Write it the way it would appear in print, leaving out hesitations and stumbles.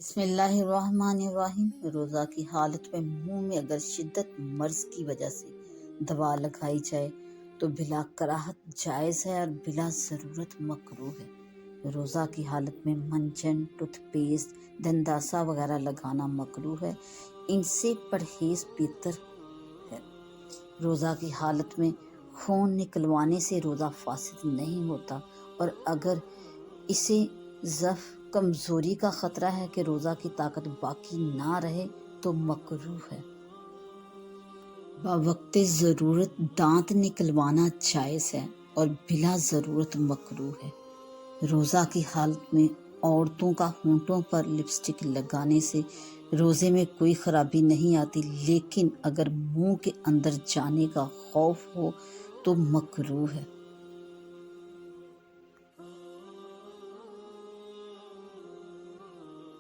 بسم اللہ الرحمن الرحیم۔ روزہ کی حالت میں منہ میں اگر شدت مرض کی وجہ سے دوا لگائی جائے تو بلا کراہت جائز ہے اور بلا ضرورت مکروہ ہے۔ روزہ کی حالت میں منجن، ٹوتھ پیسٹ، دنداسا وغیرہ لگانا مکروہ ہے، ان سے پرہیز بہتر ہے۔ روزہ کی حالت میں خون نکلوانے سے روزہ فاسد نہیں ہوتا، اور اگر اسے ضعف کمزوری کا خطرہ ہے کہ روزہ کی طاقت باقی نہ رہے تو مکروہ ہے۔ بوقت ضرورت دانت نکلوانا جائز ہے اور بلا ضرورت مکروہ ہے۔ روزہ کی حالت میں عورتوں کا ہونٹوں پر لپسٹک لگانے سے روزے میں کوئی خرابی نہیں آتی، لیکن اگر منہ کے اندر جانے کا خوف ہو تو مکروہ ہے۔